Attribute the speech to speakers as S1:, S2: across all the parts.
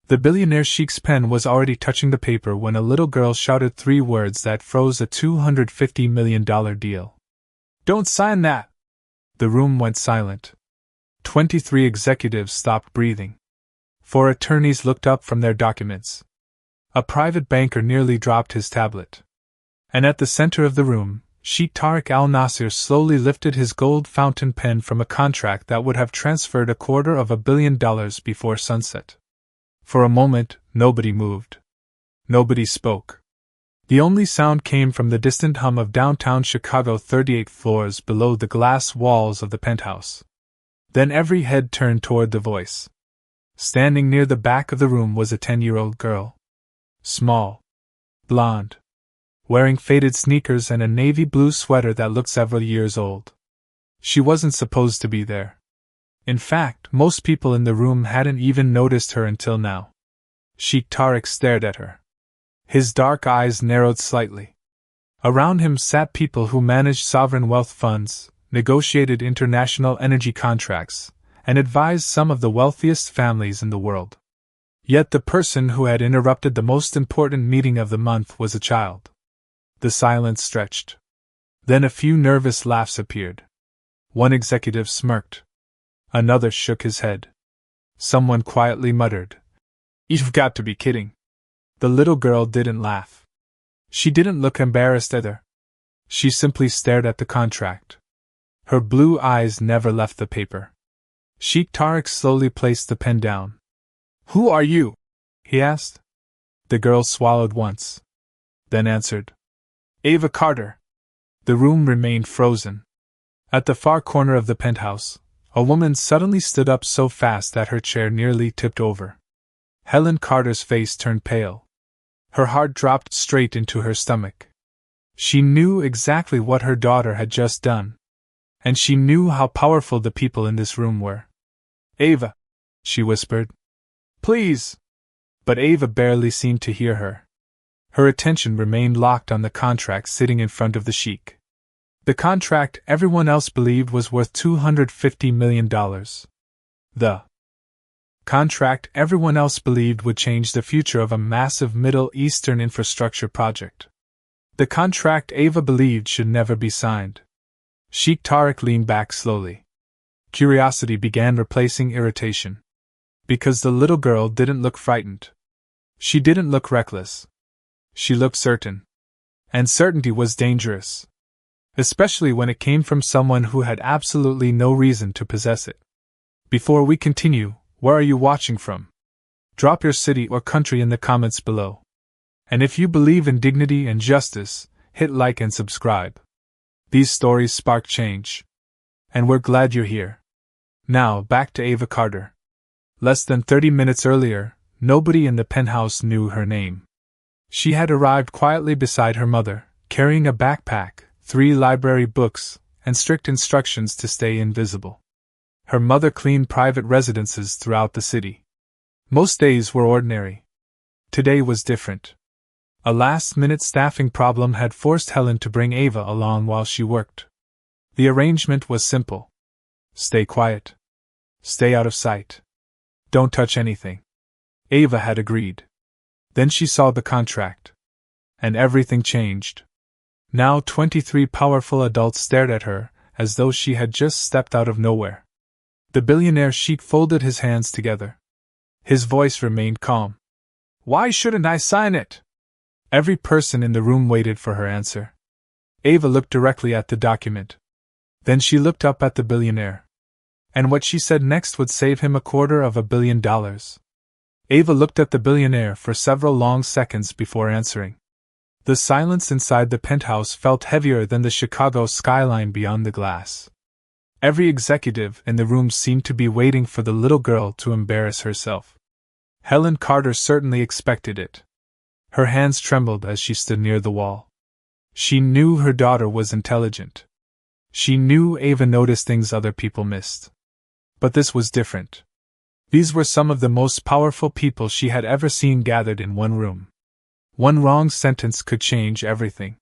S1: The billionaire Sheikh's pen was already touching the paper when a little girl shouted 3 words that froze a $250 million deal. "Don't sign that!" The room went silent. 23 executives stopped breathing. 4 attorneys looked up from their documents. A private banker nearly dropped his tablet. And at the center of the room, Sheikh Tariq al-Nasir slowly lifted his gold fountain pen from a contract that would have transferred $250 million before sunset. For a moment, nobody moved. Nobody spoke. The only sound came from the distant hum of downtown Chicago 38 floors below the glass walls of the penthouse. Then every head turned toward the voice. Standing near the back of the room was a 10-year-old girl. Small. Blonde. Wearing faded sneakers and a navy blue sweater that looked several years old. She wasn't supposed to be there. In fact, most people in the room hadn't even noticed her until now. Sheikh Tariq stared at her. His dark eyes narrowed slightly. Around him sat people who managed sovereign wealth funds, negotiated international energy contracts, and advised some of the wealthiest families in the world. Yet the person who had interrupted the most important meeting of the month was a child. The silence stretched. Then a few nervous laughs appeared. One executive smirked. Another shook his head. Someone quietly muttered, "You've got to be kidding." The little girl didn't laugh. She didn't look embarrassed either. She simply stared at the contract. Her blue eyes never left the paper. Sheikh Tariq slowly placed the pen down. "Who are you?" he asked. The girl swallowed once. Then answered, "Ava Carter." The room remained frozen. At the far corner of the penthouse, a woman suddenly stood up so fast that her chair nearly tipped over. Helen Carter's face turned pale. Her heart dropped straight into her stomach. She knew exactly what her daughter had just done. And she knew how powerful the people in this room were. "Ava," she whispered. "Please." But Ava barely seemed to hear her. Her attention remained locked on the contract sitting in front of the sheik. The contract everyone else believed was worth $250 million. The contract everyone else believed would change the future of a massive Middle Eastern infrastructure project. The contract Ava believed should never be signed. Sheikh Tariq leaned back slowly. Curiosity began replacing irritation. Because the little girl didn't look frightened. She didn't look reckless. She looked certain. And certainty was dangerous. Especially when it came from someone who had absolutely no reason to possess it. Before we continue, where are you watching from? Drop your city or country in the comments below. And if you believe in dignity and justice, hit like and subscribe. These stories spark change. And we're glad you're here. Now, back to Ava Carter. Less than 30 minutes earlier, nobody in the penthouse knew her name. She had arrived quietly beside her mother, carrying a backpack, 3 library books, and strict instructions to stay invisible. Her mother cleaned private residences throughout the city. Most days were ordinary. Today was different. A last-minute staffing problem had forced Helen to bring Ava along while she worked. The arrangement was simple. Stay quiet. Stay out of sight. Don't touch anything. Ava had agreed. Then she saw the contract. And everything changed. Now 23 powerful adults stared at her, as though she had just stepped out of nowhere. The billionaire Sheikh folded his hands together. His voice remained calm. "Why shouldn't I sign it?" Every person in the room waited for her answer. Ava looked directly at the document. Then she looked up at the billionaire. And what she said next would save him $250 million. Ava looked at the billionaire for several long seconds before answering. The silence inside the penthouse felt heavier than the Chicago skyline beyond the glass. Every executive in the room seemed to be waiting for the little girl to embarrass herself. Helen Carter certainly expected it. Her hands trembled as she stood near the wall. She knew her daughter was intelligent. She knew Ava noticed things other people missed. But this was different. These were some of the most powerful people she had ever seen gathered in one room. One wrong sentence could change everything.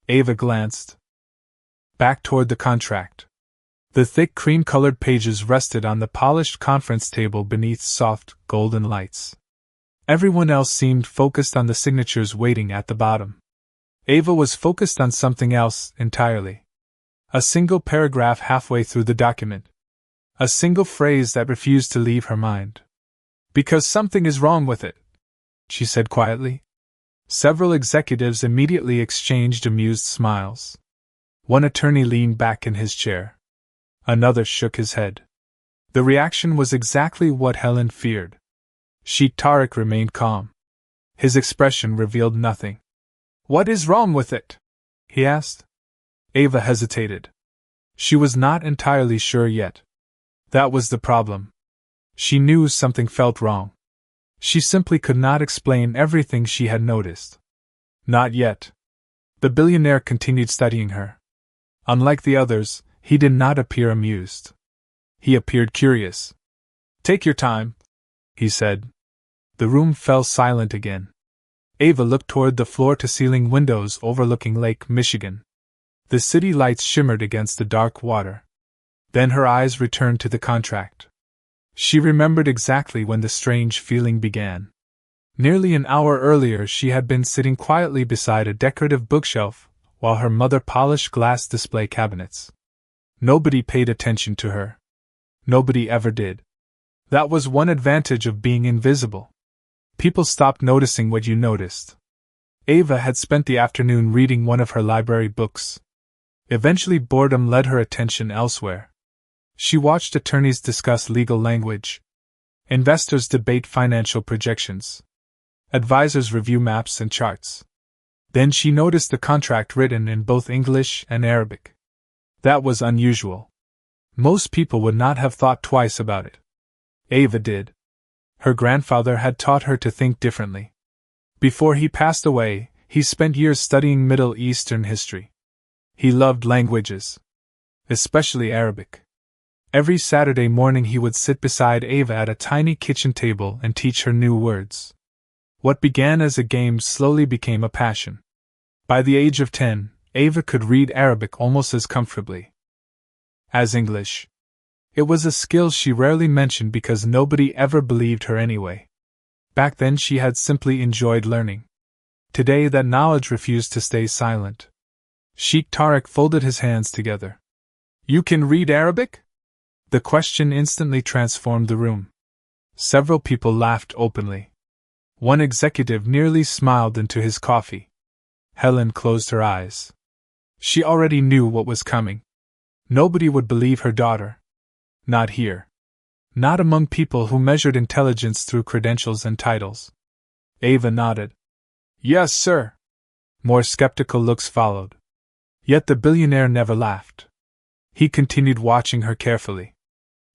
S1: Ava glanced back toward the contract. The thick cream-colored pages rested on the polished conference table beneath soft, golden lights. Everyone else seemed focused on the signatures waiting at the bottom. Ava was focused on something else entirely. A single paragraph halfway through the document. A single phrase that refused to leave her mind. "Because something is wrong with it," she said quietly. Several executives immediately exchanged amused smiles. One attorney leaned back in his chair. Another shook his head. The reaction was exactly what Helen feared. Sheikh Tariq remained calm. His expression revealed nothing. "What is wrong with it?" he asked. Ava hesitated. She was not entirely sure yet. That was the problem. She knew something felt wrong. She simply could not explain everything she had noticed. Not yet. The billionaire continued studying her. Unlike the others, he did not appear amused. He appeared curious. "Take your time," he said. The room fell silent again. Ava looked toward the floor-to-ceiling windows overlooking Lake Michigan. The city lights shimmered against the dark water. Then her eyes returned to the contract. She remembered exactly when the strange feeling began. Nearly an hour earlier she had been sitting quietly beside a decorative bookshelf, while her mother polished glass display cabinets. Nobody paid attention to her. Nobody ever did. That was one advantage of being invisible. People stopped noticing what you noticed. Ava had spent the afternoon reading one of her library books. Eventually boredom led her attention elsewhere. She watched attorneys discuss legal language. Investors debate financial projections. Advisors review maps and charts. Then she noticed the contract written in both English and Arabic. That was unusual. Most people would not have thought twice about it. Ava did. Her grandfather had taught her to think differently. Before he passed away, he spent years studying Middle Eastern history. He loved languages, especially Arabic. Every Saturday morning he would sit beside Ava at a tiny kitchen table and teach her new words. What began as a game slowly became a passion. By the age of 10, Ava could read Arabic almost as comfortably as English. It was a skill she rarely mentioned because nobody ever believed her anyway. Back then she had simply enjoyed learning. Today that knowledge refused to stay silent. Sheikh Tariq folded his hands together. "You can read Arabic?" The question instantly transformed the room. Several people laughed openly. One executive nearly smiled into his coffee. Helen closed her eyes. She already knew what was coming. Nobody would believe her daughter. Not here. Not among people who measured intelligence through credentials and titles. Ava nodded. "Yes, sir." More skeptical looks followed. Yet the billionaire never laughed. He continued watching her carefully.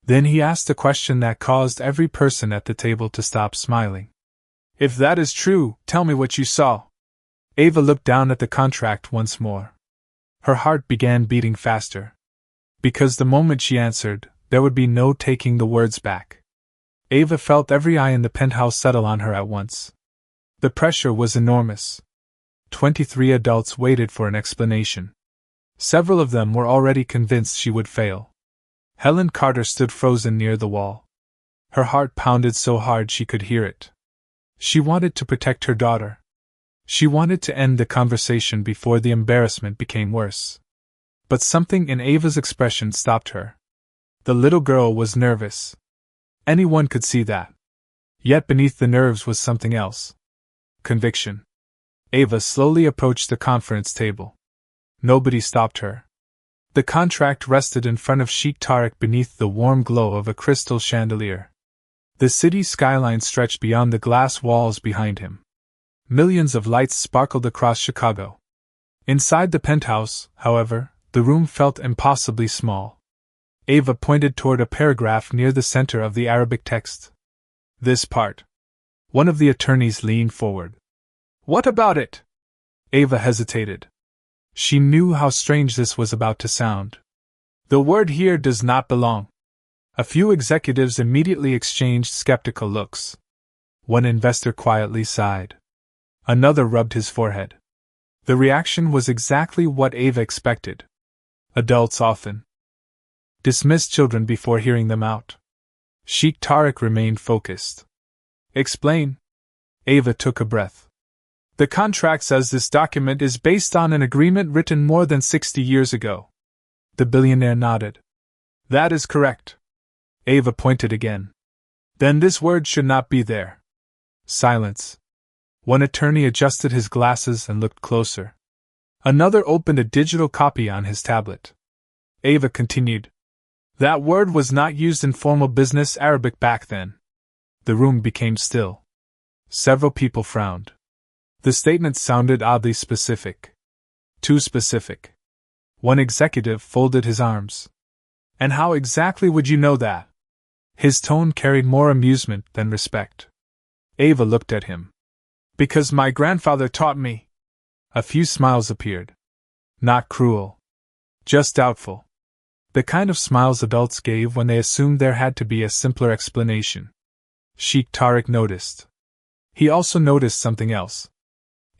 S1: Then he asked a question that caused every person at the table to stop smiling. "If that is true, tell me what you saw." Ava looked down at the contract once more. Her heart began beating faster. Because the moment she answered, there would be no taking the words back. Ava felt every eye in the penthouse settle on her at once. The pressure was enormous. 23 adults waited for an explanation. Several of them were already convinced she would fail. Helen Carter stood frozen near the wall. Her heart pounded so hard she could hear it. She wanted to protect her daughter. She wanted to end the conversation before the embarrassment became worse. But something in Ava's expression stopped her. The little girl was nervous. Anyone could see that. Yet beneath the nerves was something else. Conviction. Ava slowly approached the conference table. Nobody stopped her. The contract rested in front of Sheikh Tariq beneath the warm glow of a crystal chandelier. The city skyline stretched beyond the glass walls behind him. Millions of lights sparkled across Chicago. Inside the penthouse, however, the room felt impossibly small. Ava pointed toward a paragraph near the center of the Arabic text. "This part." One of the attorneys leaned forward. "What about it?" Ava hesitated. She knew how strange this was about to sound. "The word here does not belong." A few executives immediately exchanged skeptical looks. One investor quietly sighed. Another rubbed his forehead. The reaction was exactly what Ava expected. Adults often dismiss children before hearing them out. Sheikh Tariq remained focused. "Explain." Ava took a breath. The contract says this document is based on an agreement written more than 60 years ago. The billionaire nodded. That is correct. Ava pointed again. Then this word should not be there. Silence. One attorney adjusted his glasses and looked closer. Another opened a digital copy on his tablet. Ava continued. That word was not used in formal business Arabic back then. The room became still. Several people frowned. The statement sounded oddly specific. Too specific. One executive folded his arms. And how exactly would you know that? His tone carried more amusement than respect. Ava looked at him. Because my grandfather taught me. A few smiles appeared. Not cruel. Just doubtful. The kind of smiles adults gave when they assumed there had to be a simpler explanation. Sheikh Tariq noticed. He also noticed something else.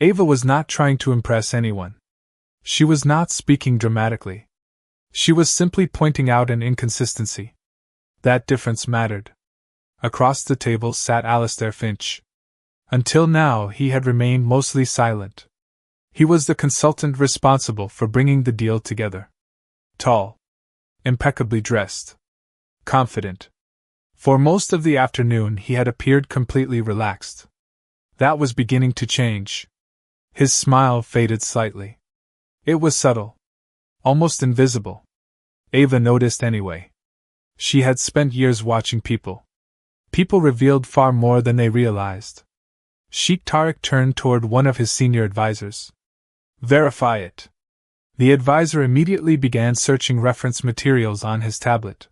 S1: Ava was not trying to impress anyone. She was not speaking dramatically. She was simply pointing out an inconsistency. That difference mattered. Across the table sat Alistair Finch. Until now he had remained mostly silent. He was the consultant responsible for bringing the deal together. Tall. Impeccably dressed. Confident. For most of the afternoon he had appeared completely relaxed. That was beginning to change. His smile faded slightly. It was subtle. Almost invisible. Ava noticed anyway. She had spent years watching people. People revealed far more than they realized. Sheikh Tariq turned toward one of his senior advisors. Verify it. The advisor immediately began searching reference materials on his tablet.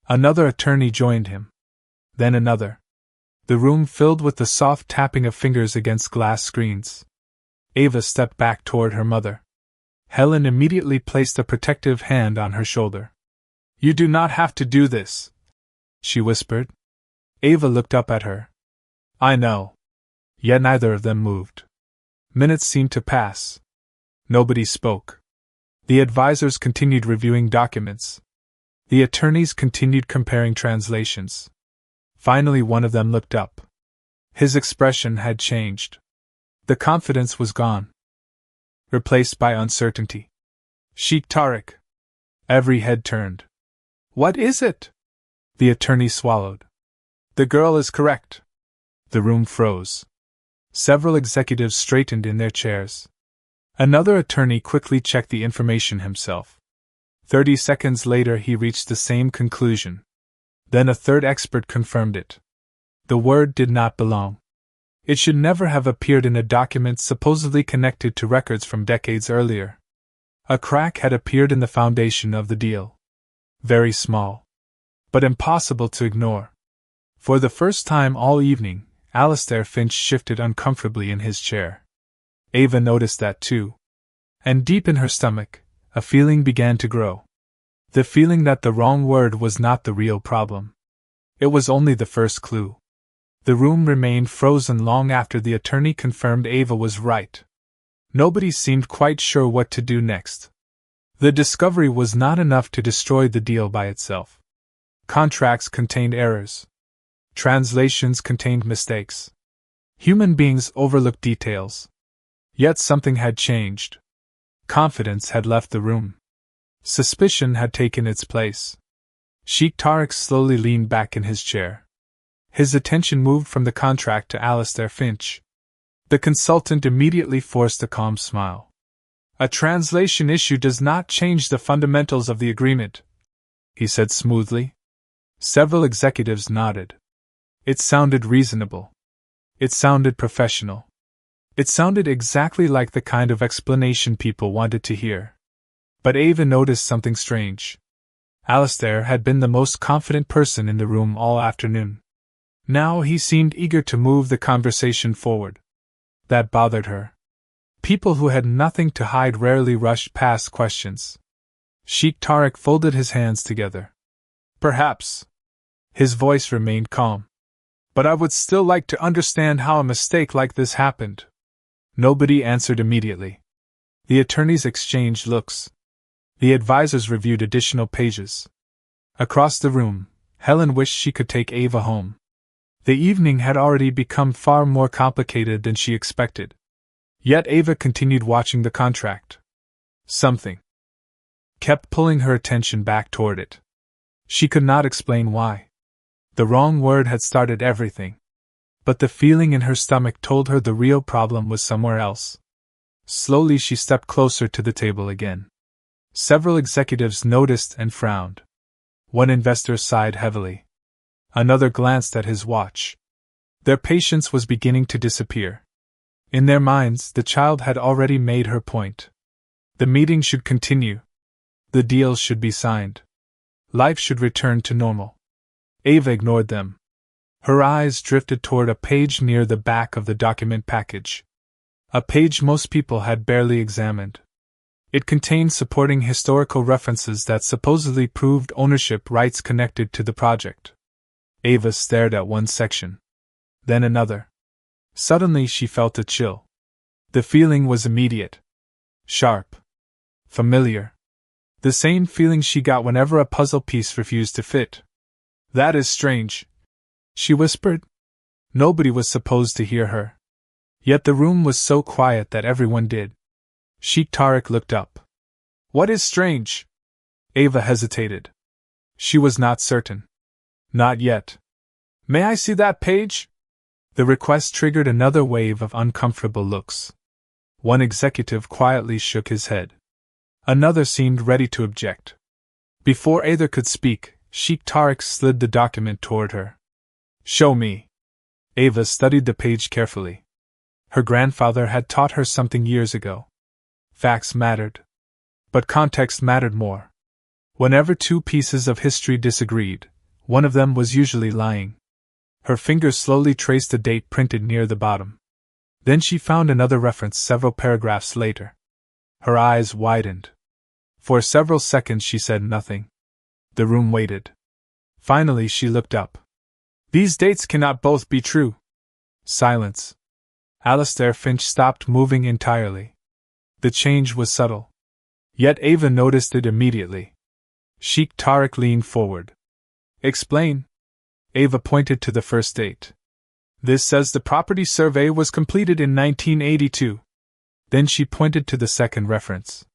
S1: Another attorney joined him. Then another. The room filled with the soft tapping of fingers against glass screens. Ava stepped back toward her mother. Helen immediately placed a protective hand on her shoulder. You do not have to do this, she whispered. Ava looked up at her. I know. Yet neither of them moved. Minutes seemed to pass. Nobody spoke. The advisors continued reviewing documents. The attorneys continued comparing translations. Finally, one of them looked up. His expression had changed. The confidence was gone. Replaced by uncertainty. Sheikh Tariq. Every head turned. What is it? The attorney swallowed. The girl is correct. The room froze. Several executives straightened in their chairs. Another attorney quickly checked the information himself. 30 seconds later he reached the same conclusion. Then a third expert confirmed it. The word did not belong. It should never have appeared in a document supposedly connected to records from decades earlier. A crack had appeared in the foundation of the deal. Very small. But impossible to ignore. For the first time all evening, Alistair Finch shifted uncomfortably in his chair. Ava noticed that too. And deep in her stomach, a feeling began to grow. The feeling that the wrong word was not the real problem. It was only the first clue. The room remained frozen long after the attorney confirmed Ava was right. Nobody seemed quite sure what to do next. The discovery was not enough to destroy the deal by itself. Contracts contained errors. Translations contained mistakes. Human beings overlook details. Yet something had changed. Confidence had left the room. Suspicion had taken its place. Sheikh Tariq slowly leaned back in his chair. His attention moved from the contract to Alistair Finch. The consultant immediately forced a calm smile. A translation issue does not change the fundamentals of the agreement, he said smoothly. Several executives nodded. It sounded reasonable. It sounded professional. It sounded exactly like the kind of explanation people wanted to hear. But Ava noticed something strange. Alistair had been the most confident person in the room all afternoon. Now he seemed eager to move the conversation forward. That bothered her. People who had nothing to hide rarely rushed past questions. Sheikh Tariq folded his hands together. Perhaps. His voice remained calm. But I would still like to understand how a mistake like this happened. Nobody answered immediately. The attorneys exchanged looks. The advisors reviewed additional pages. Across the room, Helen wished she could take Ava home. The evening had already become far more complicated than she expected. Yet Ava continued watching the contract. Something kept pulling her attention back toward it. She could not explain why. The wrong word had started everything. But the feeling in her stomach told her the real problem was somewhere else. Slowly she stepped closer to the table again. Several executives noticed and frowned. One investor sighed heavily. Another glanced at his watch. Their patience was beginning to disappear. In their minds, the child had already made her point. The meeting should continue. The deal should be signed. Life should return to normal. Ava ignored them. Her eyes drifted toward a page near the back of the document package. A page most people had barely examined. It contained supporting historical references that supposedly proved ownership rights connected to the project. Ava stared at one section. Then another. Suddenly she felt a chill. The feeling was immediate. Sharp. Familiar. The same feeling she got whenever a puzzle piece refused to fit. "That is strange," she whispered. Nobody was supposed to hear her. Yet the room was so quiet that everyone did. Sheikh Tariq looked up. "What is strange?" Ava hesitated. She was not certain. "Not yet." "May I see that page?" The request triggered another wave of uncomfortable looks. One executive quietly shook his head. Another seemed ready to object. Before either could speak, Sheikh Tariq slid the document toward her. "Show me." Ava studied the page carefully. Her grandfather had taught her something years ago. Facts mattered. But context mattered more. Whenever two pieces of history disagreed, one of them was usually lying. Her fingers slowly traced a date printed near the bottom. Then she found another reference several paragraphs later. Her eyes widened. For several seconds she said nothing. The room waited. Finally she looked up. "These dates cannot both be true." Silence. Alastair Finch stopped moving entirely. The change was subtle. Yet Ava noticed it immediately. Sheikh Tariq leaned forward. "Explain." Ava pointed to the first date. "This says the property survey was completed in 1982. Then she pointed to the second reference.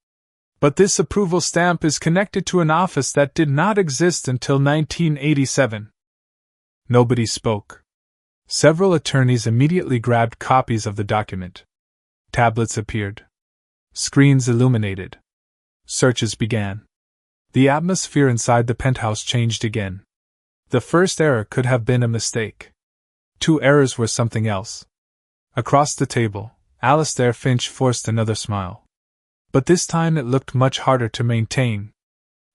S1: "But this approval stamp is connected to an office that did not exist until 1987. Nobody spoke. Several attorneys immediately grabbed copies of the document. Tablets appeared. Screens illuminated. Searches began. The atmosphere inside the penthouse changed again. The first error could have been a mistake. Two errors were something else. Across the table, Alastair Finch forced another smile. But this time it looked much harder to maintain.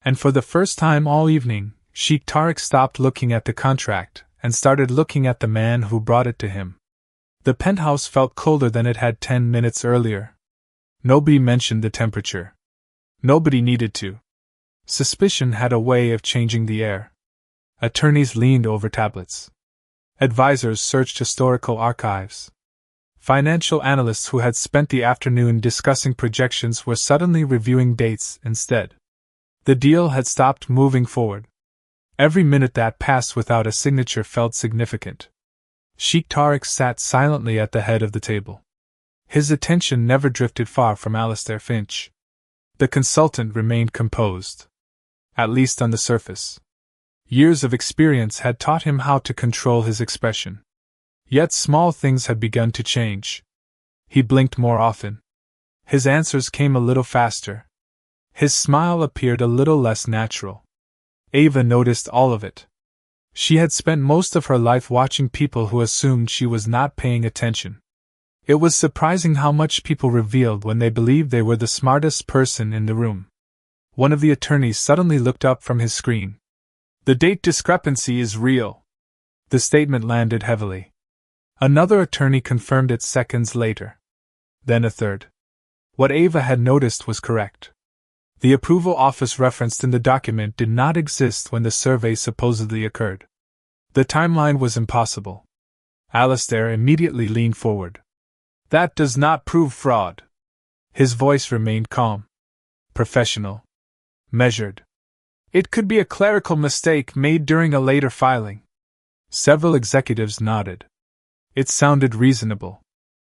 S1: And for the first time all evening, Sheikh Tariq stopped looking at the contract and started looking at the man who brought it to him. The penthouse felt colder than it had 10 minutes earlier. Nobody mentioned the temperature. Nobody needed to. Suspicion had a way of changing the air. Attorneys leaned over tablets. Advisors searched historical archives. Financial analysts who had spent the afternoon discussing projections were suddenly reviewing dates instead. The deal had stopped moving forward. Every minute that passed without a signature felt significant. Sheikh Tariq sat silently at the head of the table. His attention never drifted far from Alastair Finch. The consultant remained composed. At least on the surface. Years of experience had taught him how to control his expression. Yet small things had begun to change. He blinked more often. His answers came a little faster. His smile appeared a little less natural. Ava noticed all of it. She had spent most of her life watching people who assumed she was not paying attention. It was surprising how much people revealed when they believed they were the smartest person in the room. One of the attorneys suddenly looked up from his screen. "The date discrepancy is real." The statement landed heavily. Another attorney confirmed it seconds later. Then a third. What Ava had noticed was correct. The approval office referenced in the document did not exist when the survey supposedly occurred. The timeline was impossible. Alastair immediately leaned forward. "That does not prove fraud." His voice remained calm. Professional. Measured. "It could be a clerical mistake made during a later filing." Several executives nodded. It sounded reasonable.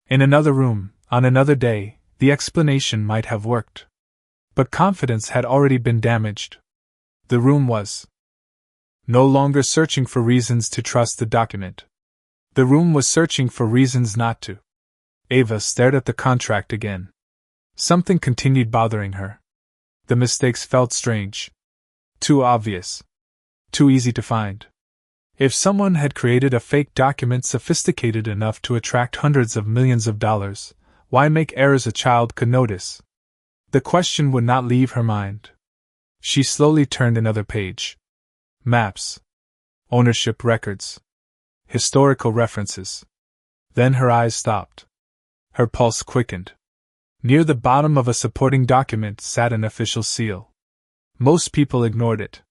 S1: In another room, on another day, the explanation might have worked. But confidence had already been damaged. The room was no longer searching for reasons to trust the document. The room was searching for reasons not to. Ava stared at the contract again. Something continued bothering her. The mistakes felt strange. Too obvious. Too easy to find. If someone had created a fake document sophisticated enough to attract hundreds of millions of dollars, why make errors a child could notice? The question would not leave her mind. She slowly turned another page. Maps. Ownership records. Historical references. Then her eyes stopped. Her pulse quickened. Near the bottom of a supporting document sat an official seal. Most people ignored it.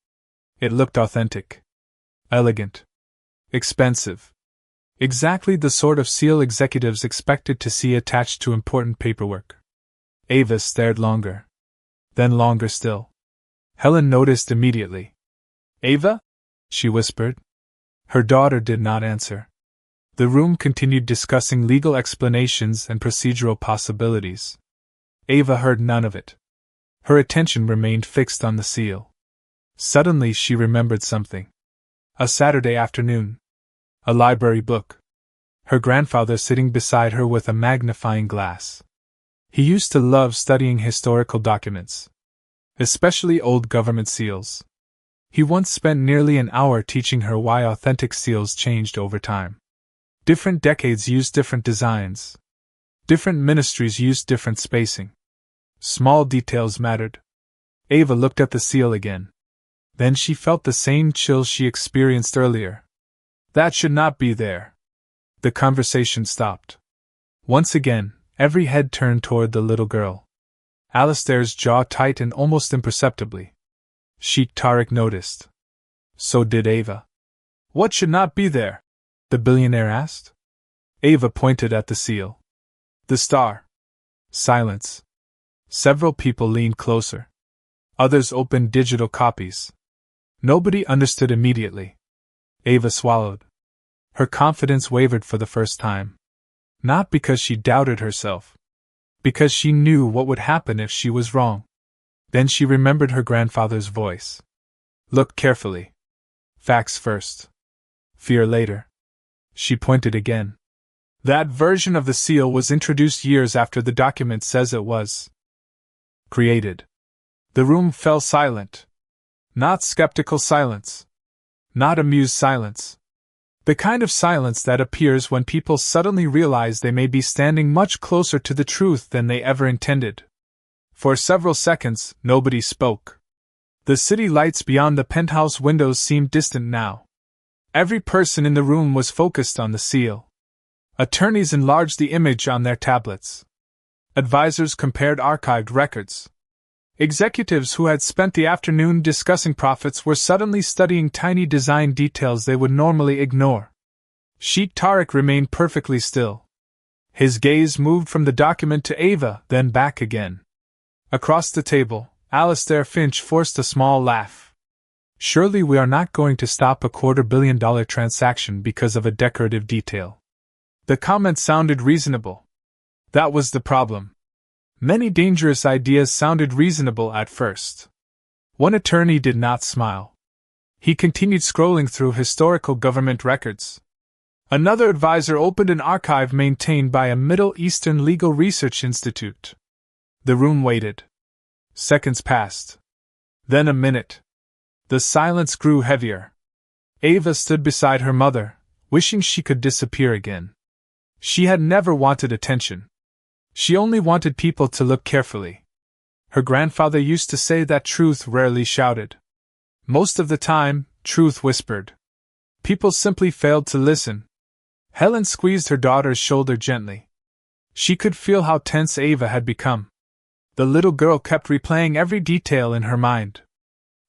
S1: It looked authentic. Elegant. Expensive. Exactly the sort of seal executives expected to see attached to important paperwork. Ava stared longer. Then longer still. Helen noticed immediately. "Ava?" she whispered. Her daughter did not answer. The room continued discussing legal explanations and procedural possibilities. Ava heard none of it. Her attention remained fixed on the seal. Suddenly she remembered something. A Saturday afternoon. A library book. Her grandfather sitting beside her with a magnifying glass. He used to love studying historical documents, especially old government seals. He once spent nearly an hour teaching her why authentic seals changed over time. Different decades used different designs. Different ministries used different spacing. Small details mattered. Ava looked at the seal again. Then she felt the same chill she experienced earlier. That should not be there. The conversation stopped. Once again, every head turned toward the little girl. Alistair's jaw tightened almost imperceptibly. Sheikh Tariq noticed. So did Ava. "What should not be there?" the billionaire asked. Ava pointed at the seal. "The star." Silence. Several people leaned closer. Others opened digital copies. Nobody understood immediately. Ava swallowed. Her confidence wavered for the first time. Not because she doubted herself. Because she knew what would happen if she was wrong. Then she remembered her grandfather's voice. "Look carefully. Facts first. Fear later." She pointed again. "That version of the seal was introduced years after the document says it was created." The room fell silent. Not skeptical silence. Not amused silence. The kind of silence that appears when people suddenly realize they may be standing much closer to the truth than they ever intended. For several seconds, nobody spoke. The city lights beyond the penthouse windows seemed distant now. Every person in the room was focused on the seal. Attorneys enlarged the image on their tablets. Advisors compared archived records. Executives who had spent the afternoon discussing profits were suddenly studying tiny design details they would normally ignore. Sheikh Tariq remained perfectly still. His gaze moved from the document to Ava, then back again. Across the table, Alistair Finch forced a small laugh. "Surely we are not going to stop a $250 million transaction because of a decorative detail." The comment sounded reasonable. That was the problem. Many dangerous ideas sounded reasonable at first. One attorney did not smile. He continued scrolling through historical government records. Another advisor opened an archive maintained by a Middle Eastern legal research institute. The room waited. Seconds passed. Then a minute. The silence grew heavier. Ava stood beside her mother, wishing she could disappear again. She had never wanted attention. She only wanted people to look carefully. Her grandfather used to say that truth rarely shouted. Most of the time, truth whispered. People simply failed to listen. Helen squeezed her daughter's shoulder gently. She could feel how tense Ava had become. The little girl kept replaying every detail in her mind.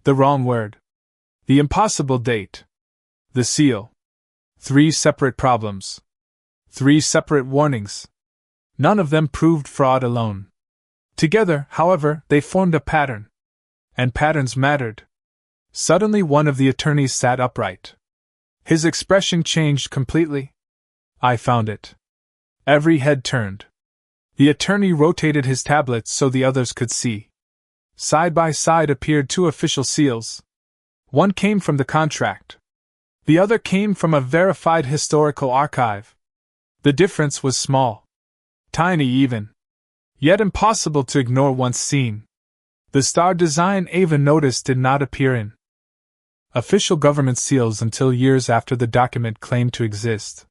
S1: The wrong word. The impossible date. The seal. 3 separate problems. 3 separate warnings. None of them proved fraud alone. Together, however, they formed a pattern. And patterns mattered. Suddenly one of the attorneys sat upright. His expression changed completely. I found it. Every head turned. The attorney rotated his tablet so the others could see. Side by side appeared two official seals. One came from the contract. The other came from a verified historical archive. The difference was small. Tiny even. Yet impossible to ignore once seen. The star design Ava noticed did not appear in official government seals until years after the document claimed to exist.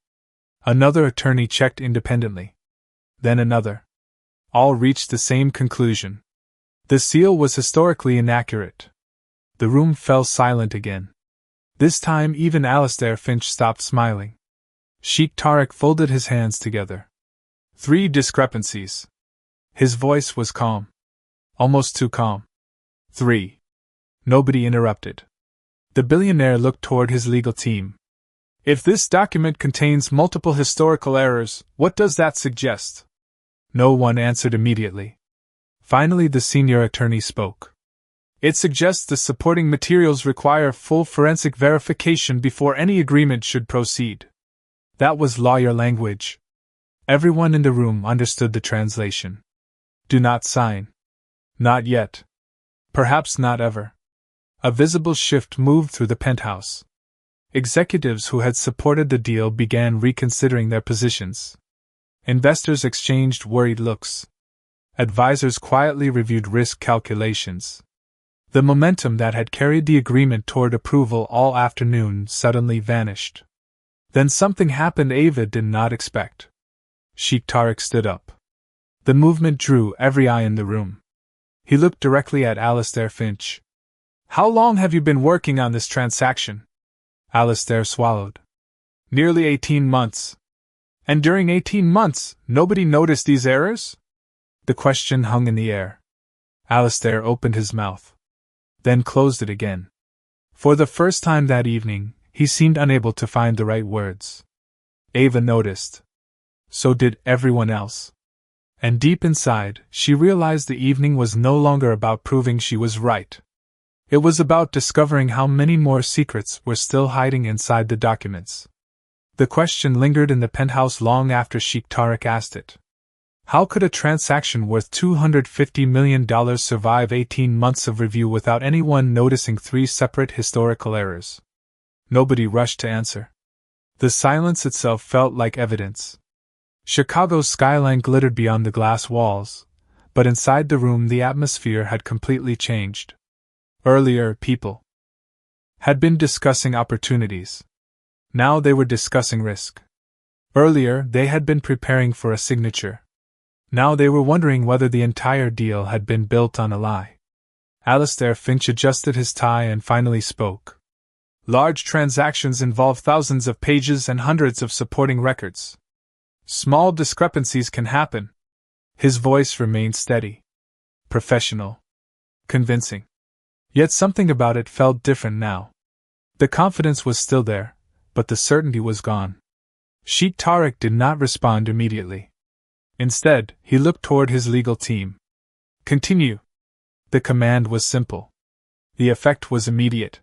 S1: Another attorney checked independently. Then another. All reached the same conclusion. The seal was historically inaccurate. The room fell silent again. This time even Alastair Finch stopped smiling. Sheikh Tarek folded his hands together. 3 discrepancies. His voice was calm. Almost too calm. 3. Nobody interrupted. The billionaire looked toward his legal team. If this document contains multiple historical errors, what does that suggest? No one answered immediately. Finally, the senior attorney spoke. It suggests the supporting materials require full forensic verification before any agreement should proceed. That was lawyer language. Everyone in the room understood the translation. Do not sign. Not yet. Perhaps not ever. A visible shift moved through the penthouse. Executives who had supported the deal began reconsidering their positions. Investors exchanged worried looks. Advisors quietly reviewed risk calculations. The momentum that had carried the agreement toward approval all afternoon suddenly vanished. Then something happened Ava did not expect. Sheikh Tarek stood up. The movement drew every eye in the room. He looked directly at Alastair Finch. How long have you been working on this transaction? Alastair swallowed. Nearly 18 months. And during 18 months, nobody noticed these errors? The question hung in the air. Alastair opened his mouth. Then closed it again. For the first time that evening, he seemed unable to find the right words. Ava noticed. So did everyone else. And deep inside, she realized the evening was no longer about proving she was right. It was about discovering how many more secrets were still hiding inside the documents. The question lingered in the penthouse long after Sheikh Tarek asked it. How could a transaction worth $250 million survive 18 months of review without anyone noticing 3 separate historical errors? Nobody rushed to answer. The silence itself felt like evidence. Chicago's skyline glittered beyond the glass walls, but inside the room the atmosphere had completely changed. Earlier, people had been discussing opportunities. Now they were discussing risk. Earlier, they had been preparing for a signature. Now they were wondering whether the entire deal had been built on a lie. Alastair Finch adjusted his tie and finally spoke. Large transactions involve thousands of pages and hundreds of supporting records. Small discrepancies can happen. His voice remained steady. Professional. Convincing. Yet something about it felt different now. The confidence was still there, but the certainty was gone. Sheikh Tarek did not respond immediately. Instead, he looked toward his legal team. Continue. The command was simple. The effect was immediate.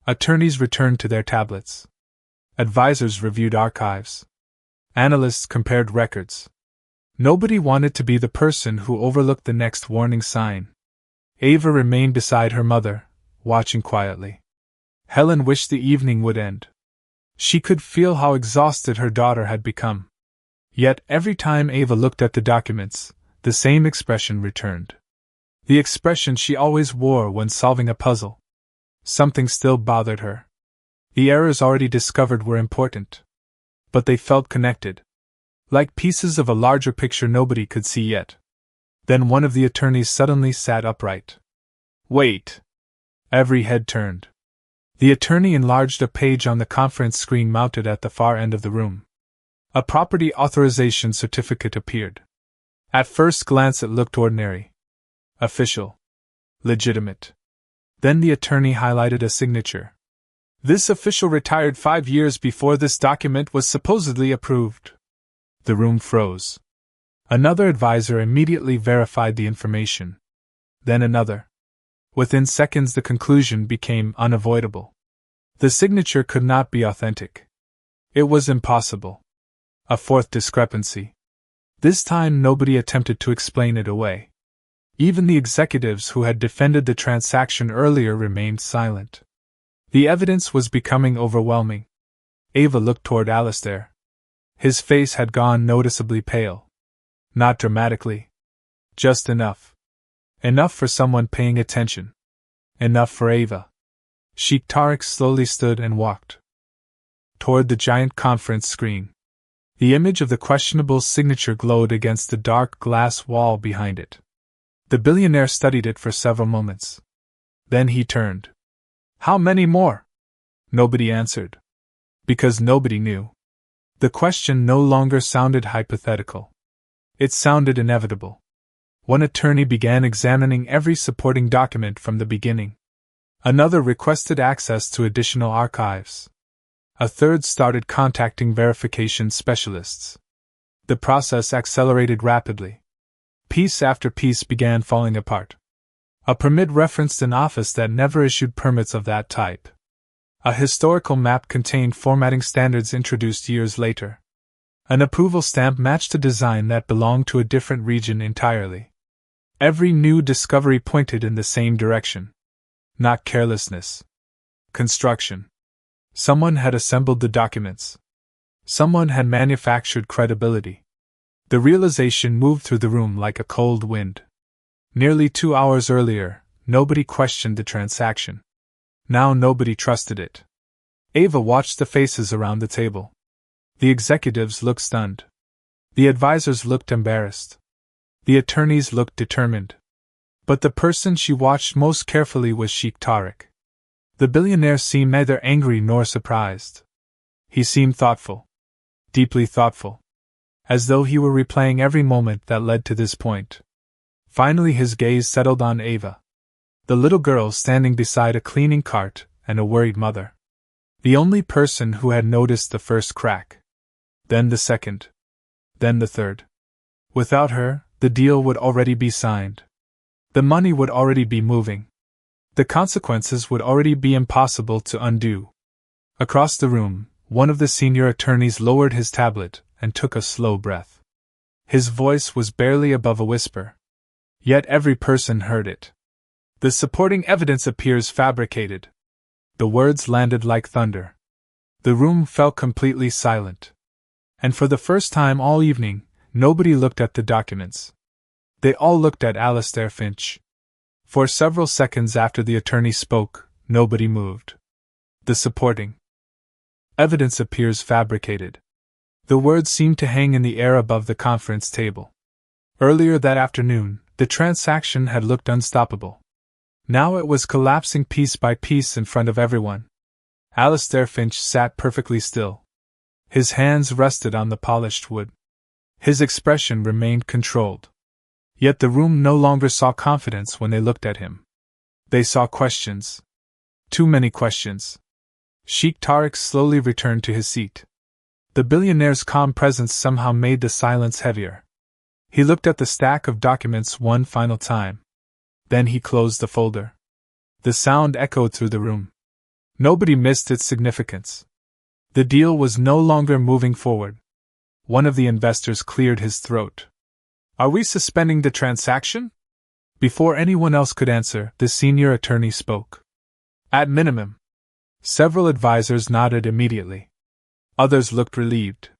S1: Attorneys returned to their tablets. Advisors reviewed archives. Analysts compared records. Nobody wanted to be the person who overlooked the next warning sign. Ava remained beside her mother, watching quietly. Helen wished the evening would end. She could feel how exhausted her daughter had become. Yet every time Ava looked at the documents, the same expression returned. The expression she always wore when solving a puzzle. Something still bothered her. The errors already discovered were important. But they felt connected. Like pieces of a larger picture nobody could see yet. Then one of the attorneys suddenly sat upright. Wait! Every head turned. The attorney enlarged a page on the conference screen mounted at the far end of the room. A property authorization certificate appeared. At first glance it looked ordinary. Official. Legitimate. Then the attorney highlighted a signature. This official retired 5 years before this document was supposedly approved. The room froze. Another advisor immediately verified the information. Then another. Within seconds the conclusion became unavoidable. The signature could not be authentic. It was impossible. A fourth discrepancy. This time nobody attempted to explain it away. Even the executives who had defended the transaction earlier remained silent. The evidence was becoming overwhelming. Ava looked toward Alistair. His face had gone noticeably pale. Not dramatically. Just enough. Enough for someone paying attention. Enough for Ava. Sheikh Tariq slowly stood and walked toward the giant conference screen. The image of the questionable signature glowed against the dark glass wall behind it. The billionaire studied it for several moments. Then he turned. How many more? Nobody answered. Because nobody knew. The question no longer sounded hypothetical. It sounded inevitable. One attorney began examining every supporting document from the beginning. Another requested access to additional archives. A third started contacting verification specialists. The process accelerated rapidly. Piece after piece began falling apart. A permit referenced an office that never issued permits of that type. A historical map contained formatting standards introduced years later. An approval stamp matched a design that belonged to a different region entirely. Every new discovery pointed in the same direction. Not carelessness. Construction. Someone had assembled the documents. Someone had manufactured credibility. The realization moved through the room like a cold wind. Nearly 2 hours earlier, nobody questioned the transaction. Now nobody trusted it. Ava watched the faces around the table. The executives looked stunned. The advisors looked embarrassed. The attorneys looked determined. But the person she watched most carefully was Sheikh Tariq. The billionaire seemed neither angry nor surprised. He seemed thoughtful. Deeply thoughtful. As though he were replaying every moment that led to this point. Finally his gaze settled on Ava. The little girl standing beside a cleaning cart and a worried mother. The only person who had noticed the first crack. Then the second. Then the third. Without her, the deal would already be signed. The money would already be moving. The consequences would already be impossible to undo. Across the room, one of the senior attorneys lowered his tablet and took a slow breath. His voice was barely above a whisper. Yet every person heard it. The supporting evidence appears fabricated. The words landed like thunder. The room fell completely silent. And for the first time all evening, nobody looked at the documents. They all looked at Alistair Finch. For several seconds after the attorney spoke, nobody moved. The supporting evidence appears fabricated. The words seemed to hang in the air above the conference table. Earlier that afternoon, the transaction had looked unstoppable. Now it was collapsing piece by piece in front of everyone. Alistair Finch sat perfectly still. His hands rested on the polished wood. His expression remained controlled. Yet the room no longer saw confidence when they looked at him. They saw questions. Too many questions. Sheikh Tariq slowly returned to his seat. The billionaire's calm presence somehow made the silence heavier. He looked at the stack of documents one final time. Then he closed the folder. The sound echoed through the room. Nobody missed its significance. The deal was no longer moving forward. One of the investors cleared his throat. Are we suspending the transaction? Before anyone else could answer, the senior attorney spoke. At minimum. Several advisors nodded immediately. Others looked relieved.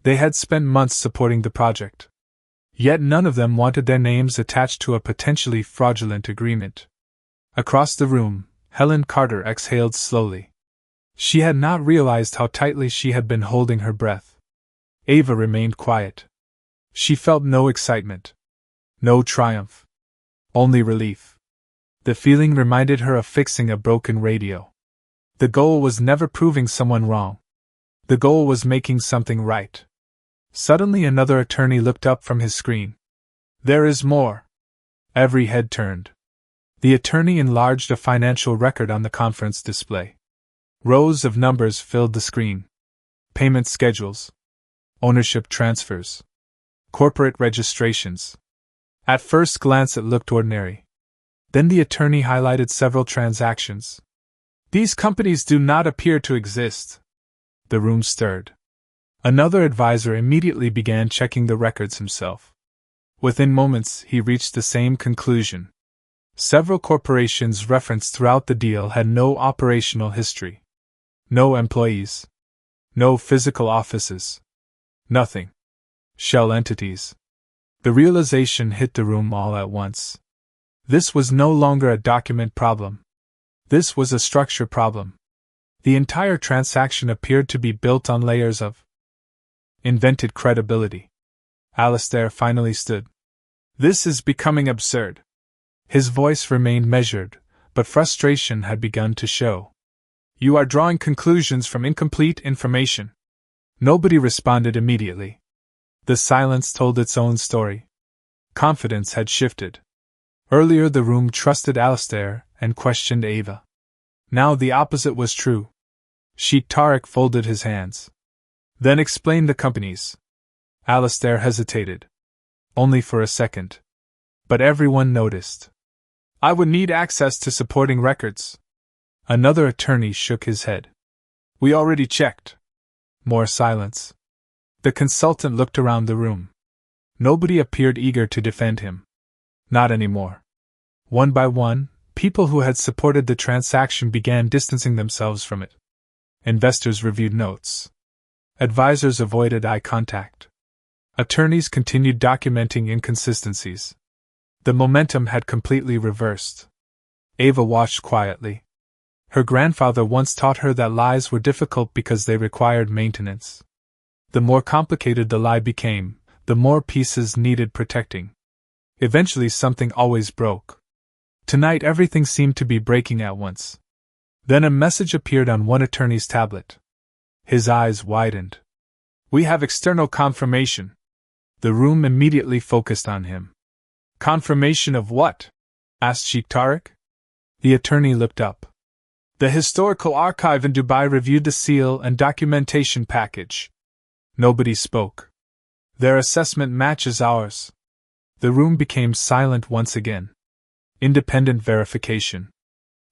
S1: They had spent months supporting the project. Yet none of them wanted their names attached to a potentially fraudulent agreement. Across the room, Helen Carter exhaled slowly. She had not realized how tightly she had been holding her breath. Ava remained quiet. She felt no excitement. No triumph. Only relief. The feeling reminded her of fixing a broken radio. The goal was never proving someone wrong. The goal was making something right. Suddenly another attorney looked up from his screen. There is more. Every head turned. The attorney enlarged a financial record on the conference display. Rows of numbers filled the screen. Payment schedules. Ownership transfers. Corporate registrations. At first glance it looked ordinary. Then the attorney highlighted several transactions. These companies do not appear to exist. The room stirred. Another advisor immediately began checking the records himself. Within moments, he reached the same conclusion. Several corporations referenced throughout the deal had no operational history. No employees. No physical offices. Nothing. Shell entities. The realization hit the room all at once. This was no longer a document problem. This was a structure problem. The entire transaction appeared to be built on layers of invented credibility. Alistair finally stood. This is becoming absurd. His voice remained measured, but frustration had begun to show. You are drawing conclusions from incomplete information. Nobody responded immediately. The silence told its own story. Confidence had shifted. Earlier the room trusted Alistair and questioned Ava. Now the opposite was true. Sheikh Tariq folded his hands. Then explain the companies. Alistair hesitated. Only for a second. But everyone noticed. I would need access to supporting records. Another attorney shook his head. We already checked. More silence. The consultant looked around the room. Nobody appeared eager to defend him. Not anymore. One by one, people who had supported the transaction began distancing themselves from it. Investors reviewed notes. Advisors avoided eye contact. Attorneys continued documenting inconsistencies. The momentum had completely reversed. Ava watched quietly. Her grandfather once taught her that lies were difficult because they required maintenance. The more complicated the lie became, the more pieces needed protecting. Eventually something always broke. Tonight everything seemed to be breaking at once. Then a message appeared on one attorney's tablet. His eyes widened. We have external confirmation. The room immediately focused on him. Confirmation of what? Asked Sheikh Tariq. The attorney looked up. The Historical Archive in Dubai reviewed the seal and documentation package. Nobody spoke. Their assessment matches ours. The room became silent once again. Independent verification.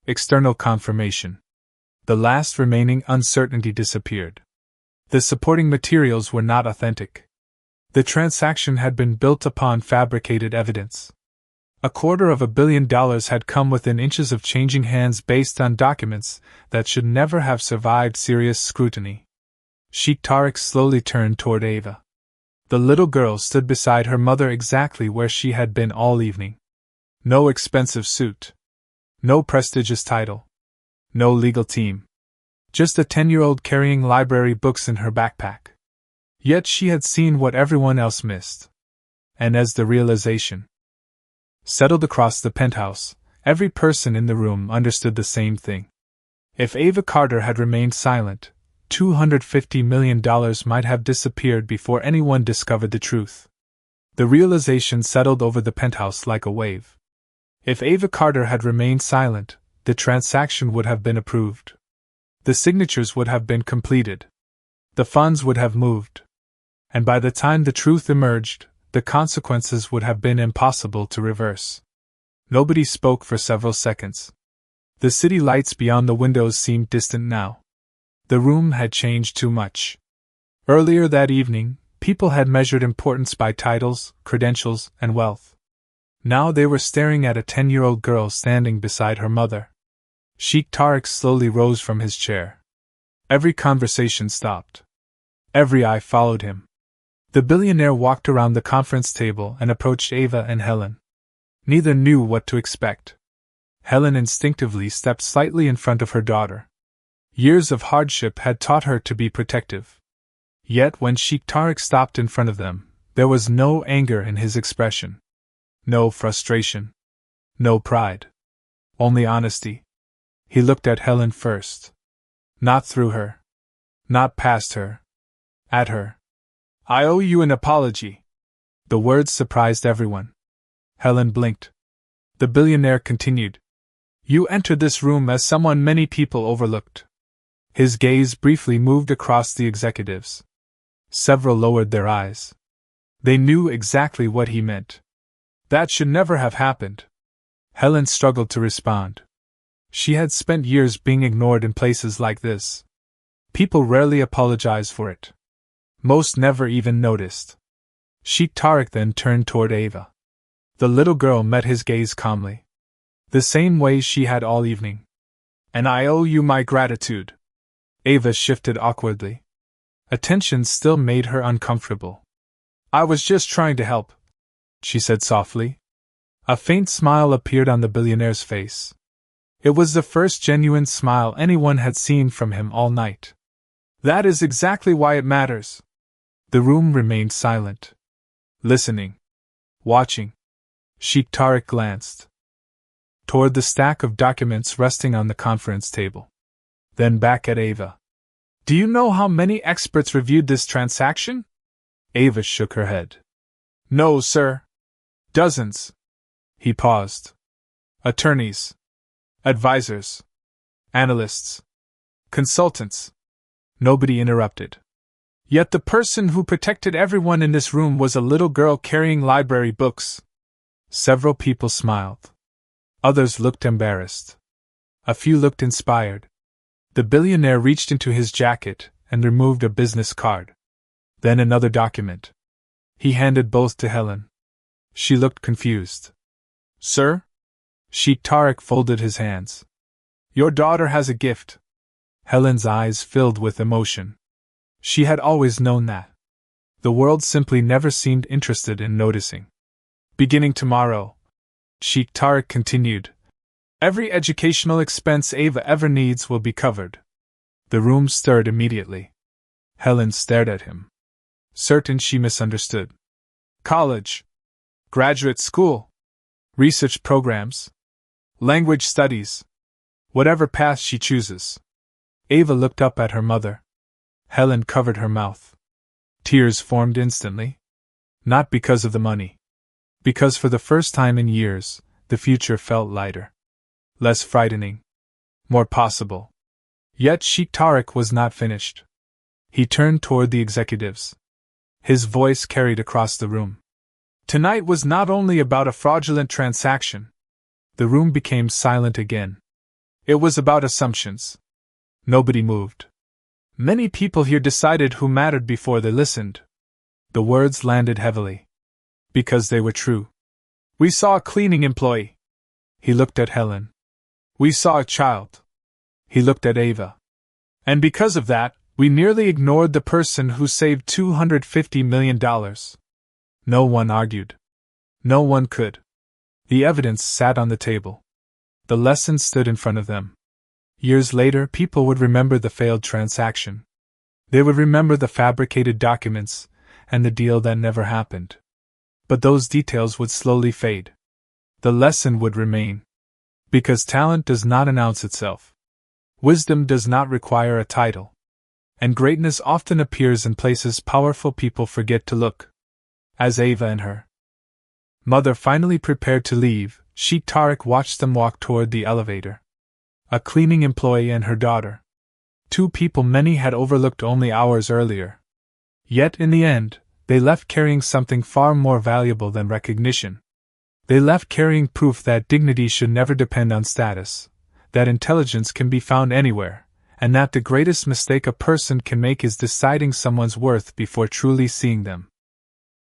S1: External confirmation. The last remaining uncertainty disappeared. The supporting materials were not authentic. The transaction had been built upon fabricated evidence. $250 million had come within inches of changing hands based on documents that should never have survived serious scrutiny. Sheikh Tariq slowly turned toward Ava. The little girl stood beside her mother exactly where she had been all evening. No expensive suit. No prestigious title. No legal team. Just a 10-year-old carrying library books in her backpack. Yet she had seen what everyone else missed. And as the realization settled across the penthouse, every person in the room understood the same thing. If Ava Carter had remained silent, $250 million might have disappeared before anyone discovered the truth. The realization settled over the penthouse like a wave. If Ava Carter had remained silent, the transaction would have been approved. The signatures would have been completed. The funds would have moved. And by the time the truth emerged, the consequences would have been impossible to reverse. Nobody spoke for several seconds. The city lights beyond the windows seemed distant now. The room had changed too much. Earlier that evening, people had measured importance by titles, credentials, and wealth. Now they were staring at a 10-year-old girl standing beside her mother. Sheikh Tariq slowly rose from his chair. Every conversation stopped. Every eye followed him. The billionaire walked around the conference table and approached Ava and Helen. Neither knew what to expect. Helen instinctively stepped slightly in front of her daughter. Years of hardship had taught her to be protective. Yet when Sheikh Tariq stopped in front of them, there was no anger in his expression. No frustration. No pride. Only honesty. He looked at Helen first. Not through her. Not past her. At her. I owe you an apology. The words surprised everyone. Helen blinked. The billionaire continued. You entered this room as someone many people overlooked. His gaze briefly moved across the executives. Several lowered their eyes. They knew exactly what he meant. That should never have happened. Helen struggled to respond. She had spent years being ignored in places like this. People rarely apologize for it. Most never even noticed. Sheikh Tariq then turned toward Ava. The little girl met his gaze calmly. The same way she had all evening. And I owe you my gratitude. Ava shifted awkwardly. Attention still made her uncomfortable. I was just trying to help, she said softly. A faint smile appeared on the billionaire's face. It was the first genuine smile anyone had seen from him all night. That is exactly why it matters. The room remained silent. Listening. Watching. Sheikh Tariq glanced toward the stack of documents resting on the conference table. Then back at Ava. Do you know how many experts reviewed this transaction? Ava shook her head. No, sir. Dozens. He paused. Attorneys. Advisors. Analysts. Consultants. Nobody interrupted. Yet the person who protected everyone in this room was a little girl carrying library books. Several people smiled. Others looked embarrassed. A few looked inspired. The billionaire reached into his jacket and removed a business card. Then another document. He handed both to Helen. She looked confused. Sir? Sheikh Tariq folded his hands. Your daughter has a gift. Helen's eyes filled with emotion. She had always known that. The world simply never seemed interested in noticing. Beginning tomorrow, Sheikh Tariq continued, every educational expense Ava ever needs will be covered. The room stirred immediately. Helen stared at him. Certain she misunderstood. College. Graduate school. Research programs. Language studies. Whatever path she chooses. Ava looked up at her mother. Helen covered her mouth. Tears formed instantly. Not because of the money. Because for the first time in years, the future felt lighter. Less frightening. More possible. Yet Sheikh Tariq was not finished. He turned toward the executives. His voice carried across the room. Tonight was not only about a fraudulent transaction. The room became silent again. It was about assumptions. Nobody moved. Many people here decided who mattered before they listened. The words landed heavily. Because they were true. We saw a cleaning employee. He looked at Helen. We saw a child. He looked at Ava. And because of that, we nearly ignored the person who saved $250 million. No one argued. No one could. The evidence sat on the table. The lesson stood in front of them. Years later, people would remember the failed transaction. They would remember the fabricated documents and the deal that never happened. But those details would slowly fade. The lesson would remain. Because talent does not announce itself. Wisdom does not require a title. And greatness often appears in places powerful people forget to look. As Ava and her mother finally prepared to leave, Sheikh Tariq watched them walk toward the elevator. A cleaning employee and her daughter. Two people many had overlooked only hours earlier. Yet in the end, they left carrying something far more valuable than recognition. They left carrying proof that dignity should never depend on status, that intelligence can be found anywhere, and that the greatest mistake a person can make is deciding someone's worth before truly seeing them.